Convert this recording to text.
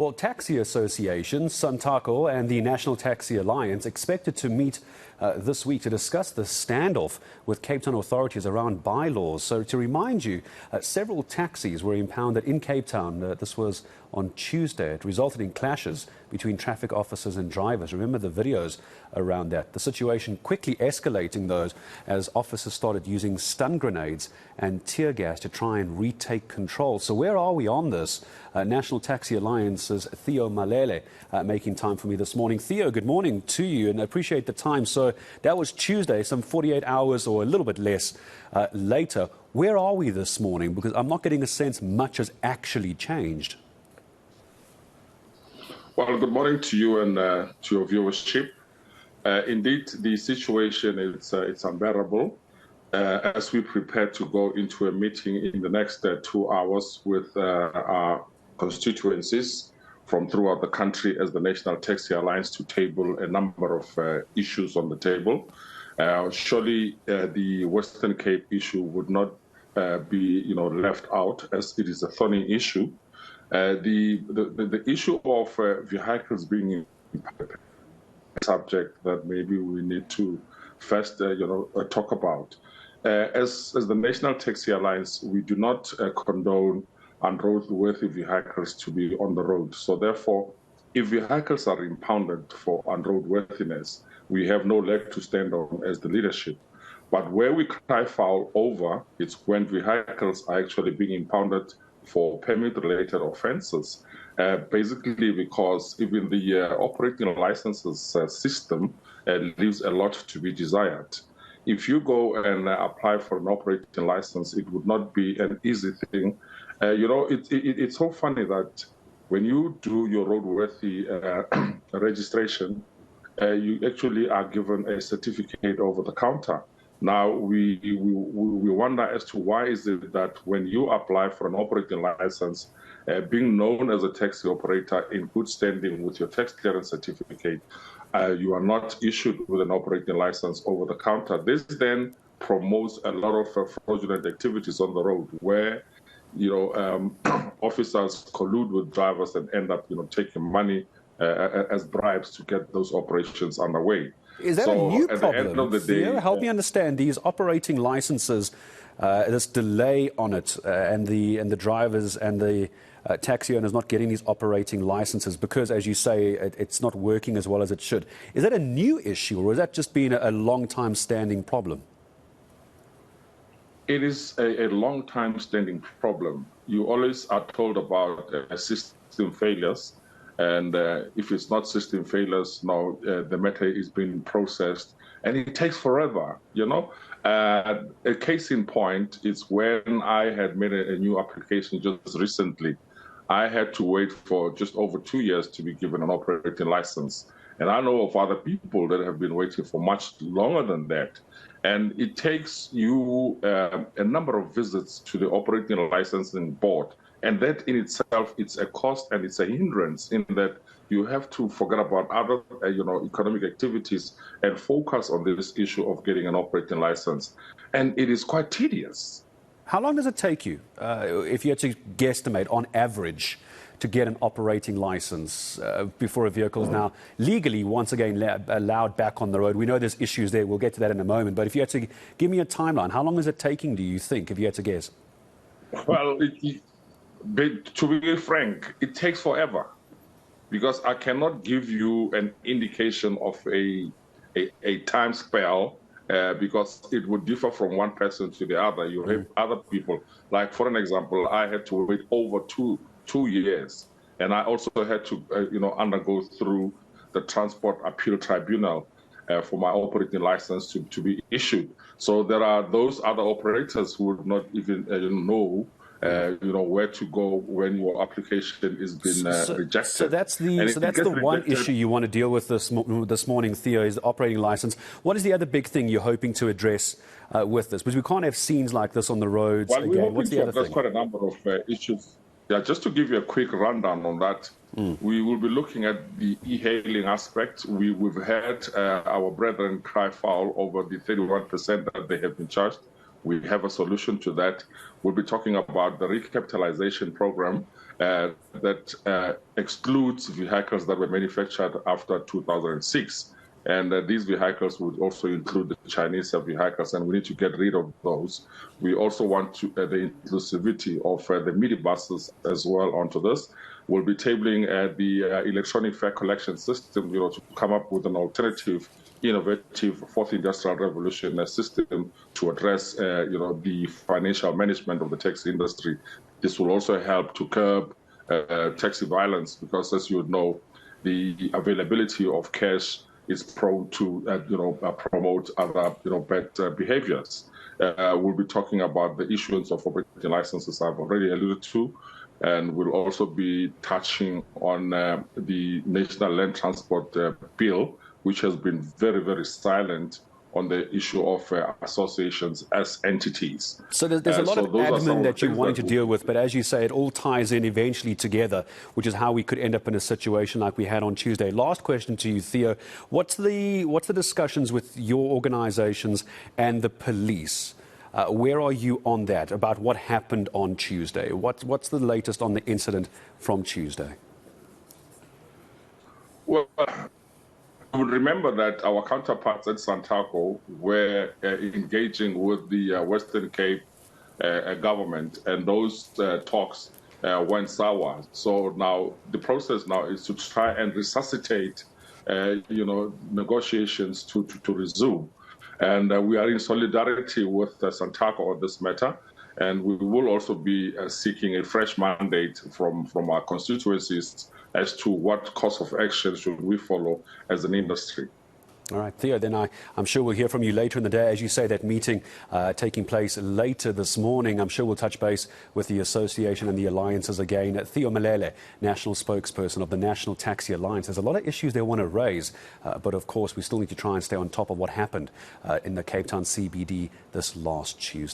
Well, taxi associations, SANTACO and the National Taxi Alliance expected to meet this week to discuss the standoff with Cape Town authorities around bylaws. So to remind you, several taxis were impounded in Cape Town. This was on Tuesday. It resulted in clashes between traffic officers and drivers. Remember the videos around that. The situation quickly escalating, though, as officers started using stun grenades and tear gas to try and retake control. So where are we on this? National Taxi Alliance's Theo Malele making time for me this morning. Theo, good morning to you, and I appreciate the time. So that was Tuesday, some 48 hours or a little bit less later. Where are we this morning? Because I'm not getting a sense much has actually changed. Well, good morning to you and to your viewership. Indeed, the situation is it's unbearable. As we prepare to go into a meeting in the next 2 hours with our constituencies from throughout the country as the National Taxi Alliance to table a number of issues on the table. Surely the Western Cape issue would not be left out, as it is a thorny issue. The issue of vehicles being a subject that maybe we need to first talk about. As the National Taxi Alliance, we do not condone unroadworthy vehicles to be on the road. So therefore, if vehicles are impounded for unroadworthiness, we have no leg to stand on as the leadership. But where we cry foul over, it's when vehicles are actually being impounded for permit-related offences, basically because even the operating licenses system leaves a lot to be desired. If you go and apply for an operating license, it would not be an easy thing. It's so funny that when you do your roadworthy registration, you actually are given a certificate over the counter. Now, we wonder as to why is it that when you apply for an operating license, being known as a taxi operator in good standing with your tax clearance certificate, you are not issued with an operating license over the counter. This then promotes a lot of fraudulent activities on the road where officers collude with drivers and end up taking money as bribes to get those operations underway. Is that a new problem? Theo, help me understand these operating licenses, this delay on it, and the drivers and the taxi owners not getting these operating licenses because, as you say, it's not working as well as it should. Is that a new issue, or has that just been a long-time standing problem? It is a long-time standing problem. You always are told about system failures. And if it's not system failures, now the matter is being processed, and it takes forever. A case in point is when I had made a new application just recently. I had to wait for just over 2 years to be given an operating license. And I know of other people that have been waiting for much longer than that. And it takes you a number of visits to the operating licensing board. And that in itself, it's a cost and it's a hindrance in that you have to forget about other, economic activities and focus on this issue of getting an operating license. And it is quite tedious. How long does it take you, if you had to guesstimate, on average, to get an operating license before a vehicle is now legally, once again, allowed back on the road? We know there's issues there. We'll get to that in a moment. But if you had to give me a timeline, how long is it taking, do you think, if you had to guess? Well, to be frank, it takes forever because I cannot give you an indication of a time spell because it would differ from one person to the other. You have other people, like for an example, I had to wait over two years, and I also had to undergo through the Transport Appeal Tribunal for my operating license to be issued. So there are those other operators who would not even know where to go when your application is being rejected. So that's the one issue you want to deal with this morning, Theo, is the operating license. What is the other big thing you're hoping to address with this? Because we can't have scenes like this on the roads again. What's the other thing? There's quite a number of issues. Yeah, just to give you a quick rundown on that, we will be looking at the e-hailing aspect. We've had our brethren cry foul over the 31% that they have been charged. We have a solution to that. We'll be talking about the recapitalization program that excludes vehicles that were manufactured after 2006. And these vehicles would also include the Chinese vehicles, and we need to get rid of those. We also want to, the inclusivity of the minibuses as well onto this. We'll be tabling the electronic fare collection system, to come up with an alternative, innovative fourth industrial revolution system to address, the financial management of the taxi industry. This will also help to curb taxi violence, because, as you would know, the availability of cash is prone to, promote other, bad behaviors. We'll be talking about the issuance of operating licenses I've already alluded to, and we'll also be touching on the National Land Transport Bill, which has been very, very silent on the issue of associations as entities. So there's a lot of admin that you're wanting to deal with, but as you say, it all ties in eventually together, which is how we could end up in a situation like we had on Tuesday. Last question to you, Theo. What's the discussions with your organizations and the police? Where are you on that, about what happened on Tuesday? What's the latest on the incident from Tuesday? Well, I would remember that our counterparts at SANTACO were engaging with the Western Cape government, and those talks went sour. So now the process now is to try and resuscitate, negotiations to resume. And we are in solidarity with SANTACO on this matter. And we will also be seeking a fresh mandate from our constituencies as to what course of action should we follow as an industry. All right, Theo, then I'm sure we'll hear from you later in the day. As you say, that meeting taking place later this morning, I'm sure we'll touch base with the association and the alliances again. Theo Malele, national spokesperson of the National Taxi Alliance. There's a lot of issues they want to raise, but of course we still need to try and stay on top of what happened in the Cape Town CBD this last Tuesday.